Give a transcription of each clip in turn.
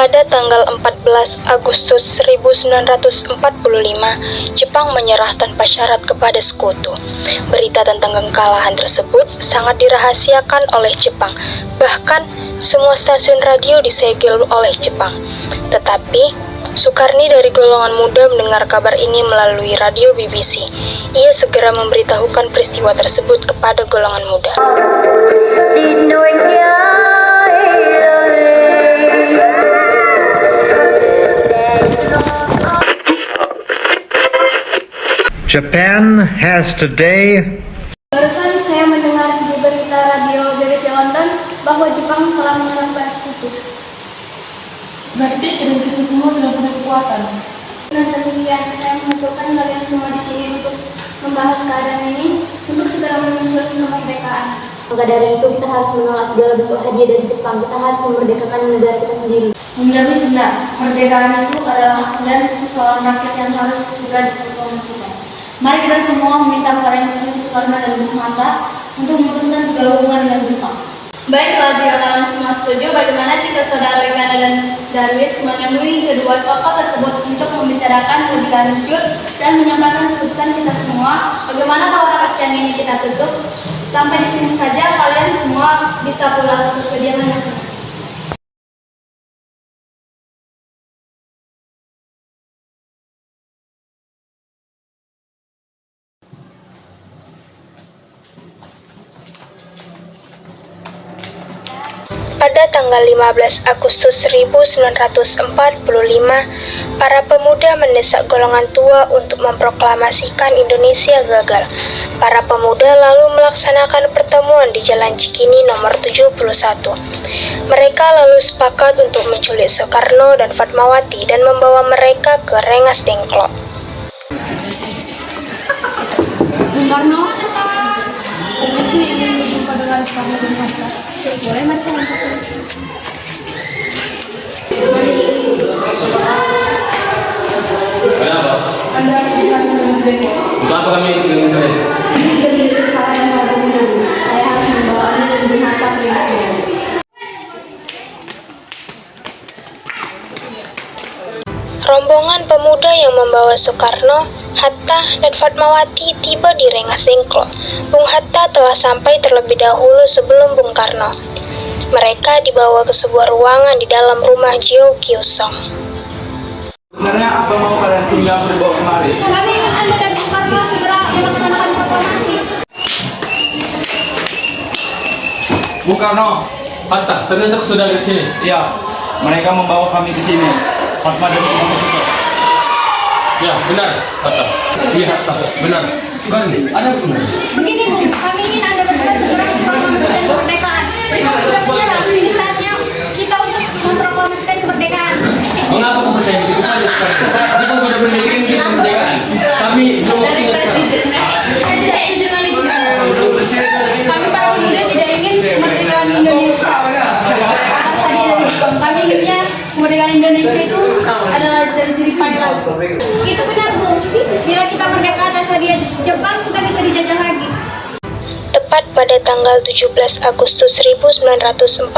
Pada tanggal 14 Agustus 1945, Jepang menyerah tanpa syarat kepada sekutu. Berita tentang kekalahan tersebut sangat dirahasiakan oleh Jepang. Bahkan, semua stasiun radio disegel oleh Jepang. Tetapi, Sukarni dari golongan muda mendengar kabar ini melalui radio BBC. Ia segera memberitahukan peristiwa tersebut kepada golongan muda. Japan has today. Barusan saya mendengar di berita radio BBC London bahwa Jepang telah menyerang pada sekutu. Berarti kita semua sudah punya kekuatan. Dengan demikian, saya mengumpulkan kalian semua di sini untuk membahas keadaan ini, untuk segera menyusun kemerdekaan. Maka dari itu kita harus menolak segala bentuk hadiah dari Jepang. Kita harus memerdekakan negara kita sendiri. Menjadi sebenarnya, kemerdekaan itu adalah hak dan persoalan rakyat yang harus segera diproklamasikan. Mari kita semua meminta kepada Insinyur Soekarno dan Bung Hatta untuk memutuskan segala hubungan dengan Jepang. Baiklah, jika kalian semua setuju, bagaimana jika saudara Ricardo dan Darwis menemui kedua tokoh tersebut untuk membicarakan lebih lanjut dan menyampaikan keputusan kita semua? Bagaimana kalau rapat siang ini kita tutup? Sampai di sini saja, kalian semua bisa pulang ke kediaman masing-masing. Pada tanggal 15 Agustus 1945, para pemuda mendesak golongan tua untuk memproklamasikan Indonesia gagal. Para pemuda lalu melaksanakan pertemuan di Jalan Cikini nomor 71. Mereka lalu sepakat untuk menculik Soekarno dan Fatmawati dan membawa mereka ke Rengas Dengklok. Bung Karno, Komisi ingin berjumpa dengan Soekarno dan Hatta. Boleh, mari saya masuk. Kenapa? Anda harus dijelasin dengan sendiri. Untuk apa kami ikut dengan kalian? Ini sudah menjadi kesalahan yang terlalu dahulu. Saya harus membawa Anda dan Bung Hatta ke Indonesia. Rombongan pemuda yang membawa Soekarno, Hatta, dan Fatmawati tiba di Rengas Dengklok. Bung Hatta telah sampai terlebih dahulu sebelum Bung Karno. Mereka dibawa ke sebuah ruangan di dalam rumah Jio Kiosong. Sebenarnya apa mau kalian singgah berbawa kemari? Kami ingin Anda dan Bung Karno segera melaksanakan proklamasi. Bung Karno, Hatta, ternyata sudah di sini. iya, mereka membawa kami ke sini. Fatma dan Bung juga. Ya, benar, Hatta. Iya, Hatta, benar. Soekarno, ada apa benar? Begini Bung, kami ingin Anda berdua segera memproklamasikan kemerdekaan. Jepang sudah menyerang, ini saatnya kita untuk memproklamasikan kemerdekaan. Mengapa kau percaya begitu saja sekarang? Jepang sudah mendeklarirkan kita kemerdekaan. Kami belum waktunya sekarang. Saya izin Indonesia. Kami para pemuda tidak ingin kemerdekaan Indonesia atas hadiah dari Jepang. Kami inginnya kemerdekaan Indonesia itu adalah dari diri Thailand. Itu benar Bung. Bila kita merdeka atas hadiah Jepang, kita bisa dijajah lagi. Tepat pada tanggal 17 Agustus 1945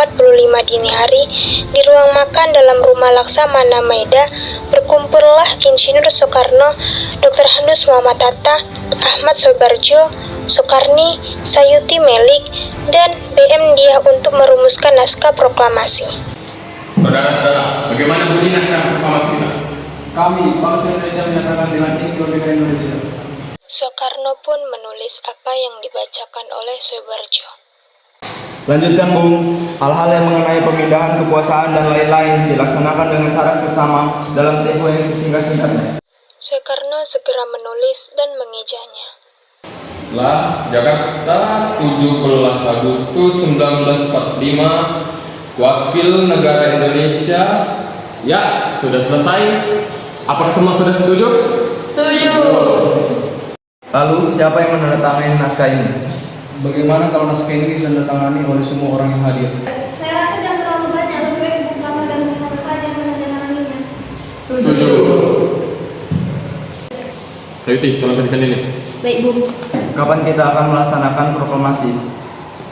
dini hari, di ruang makan dalam rumah Laksamana Maeda, berkumpullah Insinyur Soekarno, Dr. Handus Muhammad Hatta, Ahmad Soebarjo, Soekarni, Sayuti Melik, dan BM Diah untuk merumuskan naskah proklamasi. Saudara-saudara, bagaimana bunyi naskah proklamasi kita? Kami, bangsa Indonesia menyatakan dengan ini kemerdekaan Indonesia. Soekarno pun menulis apa yang dibacakan oleh Soebarjo. Lanjutkan Bung, hal-hal yang mengenai pemindahan kekuasaan dan lain-lain dilaksanakan dengan cara seksama dalam tempo yang sesingkat-singkatnya. Soekarno segera menulis dan mengejanya. Lah, Jakarta, 17 Agustus 1945, Wakil Negara Indonesia. Ya, sudah selesai. Apakah semua sudah setuju? Setuju. Lalu, siapa yang menandatangani naskah ini? Bagaimana kalau naskah ini ditandatangani oleh semua orang yang hadir? Saya rasa jangan terlalu banyak, lebih baik Bung Karno dan Bung Hatta saja yang menandatanganinya. Setuju. Sayuti, tolong sajikan ini. Baik, Bung. Kapan kita akan melaksanakan proklamasi?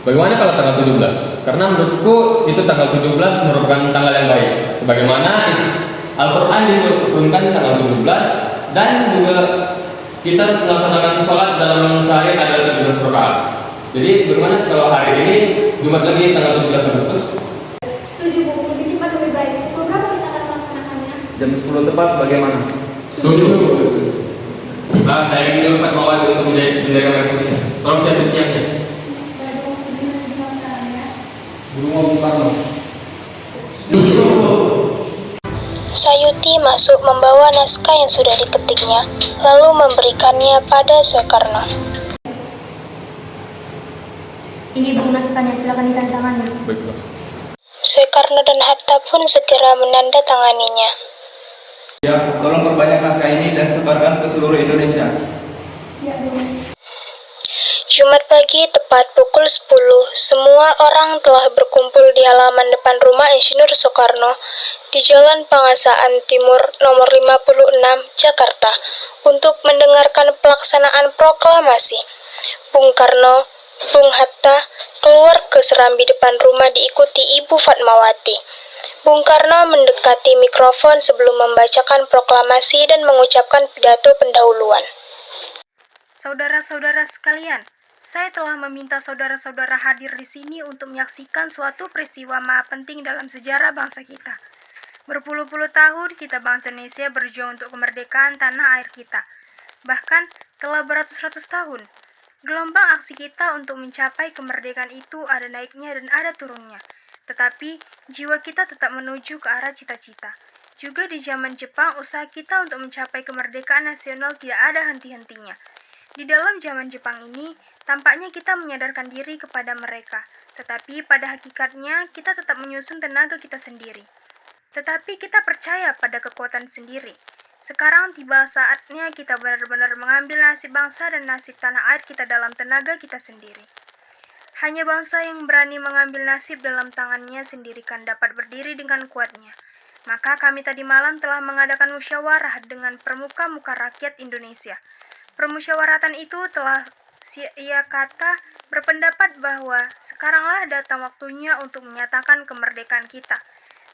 Bagaimana kalau tanggal 17? Karena menurutku itu tanggal 17 merupakan tanggal yang baik. sebagaimana Al-Quran diturunkan tanggal 17 dan juga kita melaksanakan sholat dalam sehari adalah 17 rakaat. Jadi bagaimana kalau hari ini Jumat lagi tanggal 17 Agustus? Setuju Bu, lebih cepat lebih baik. Pukul berapa kita akan melaksanakannya? Jam 10 tepat bagaimana? Setuju. Nah, saya ingin Pak Mawar untuk menjadi bendera merah putih. Tolong saya tutup Guru Bung Karno. Setuju. Sayuti masuk membawa naskah yang sudah diketiknya, lalu memberikannya pada Soekarno. Ini Bu naskahnya, silakan ditandatangani. Baiklah. Soekarno dan Hatta pun segera menandatanganinya. Ya, tolong perbanyak naskah ini dan sebarkan ke seluruh Indonesia. Jumat pagi tepat pukul 10, semua orang telah berkumpul di halaman depan rumah Insinyur Soekarno di Jalan Pangasaan Timur nomor 56, Jakarta untuk mendengarkan pelaksanaan proklamasi. Bung Karno, Bung Hatta keluar ke serambi depan rumah diikuti Ibu Fatmawati. Bung Karno mendekati mikrofon sebelum membacakan proklamasi dan mengucapkan pidato pendahuluan. Saudara-saudara sekalian, saya telah meminta saudara-saudara hadir di sini untuk menyaksikan suatu peristiwa maha penting dalam sejarah bangsa kita. Berpuluh-puluh tahun kita bangsa Indonesia berjuang untuk kemerdekaan tanah air kita. Bahkan telah beratus-ratus tahun. Gelombang aksi kita untuk mencapai kemerdekaan itu ada naiknya dan ada turunnya. Tetapi jiwa kita tetap menuju ke arah cita-cita. Juga di zaman Jepang, usaha kita untuk mencapai kemerdekaan nasional tidak ada henti-hentinya. Di dalam zaman Jepang ini, tampaknya kita menyadarkan diri kepada mereka. Tetapi pada hakikatnya, kita tetap menyusun tenaga kita sendiri. Tetapi kita percaya pada kekuatan sendiri. Sekarang tiba saatnya kita benar-benar mengambil nasib bangsa dan nasib tanah air kita dalam tenaga kita sendiri. Hanya bangsa yang berani mengambil nasib dalam tangannya sendiri kan dapat berdiri dengan kuatnya. Maka kami tadi malam telah mengadakan musyawarah dengan pemuka-muka rakyat Indonesia. Permusyawaratan itu telah ia kata berpendapat bahwa sekaranglah datang waktunya untuk menyatakan kemerdekaan kita.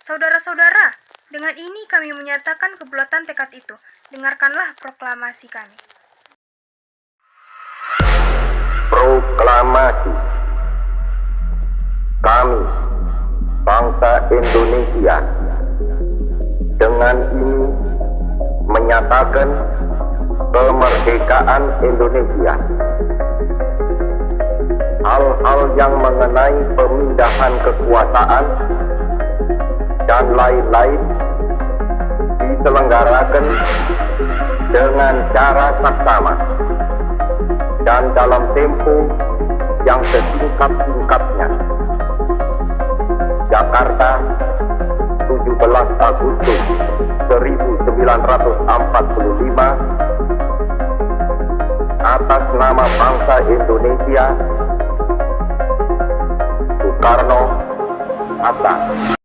Saudara-saudara, dengan ini kami menyatakan kebulatan tekad itu. Dengarkanlah proklamasi kami. Proklamasi. Kami, bangsa Indonesia, dengan ini menyatakan kemerdekaan Indonesia. Hal-hal yang mengenai pemindahan kekuasaan dan lain-lain diselenggarakan dengan cara saksama dan dalam tempo yang sesingkat-singkatnya. Jakarta, 17 Agustus 1945, atas nama bangsa Indonesia, Soekarno, Hatta.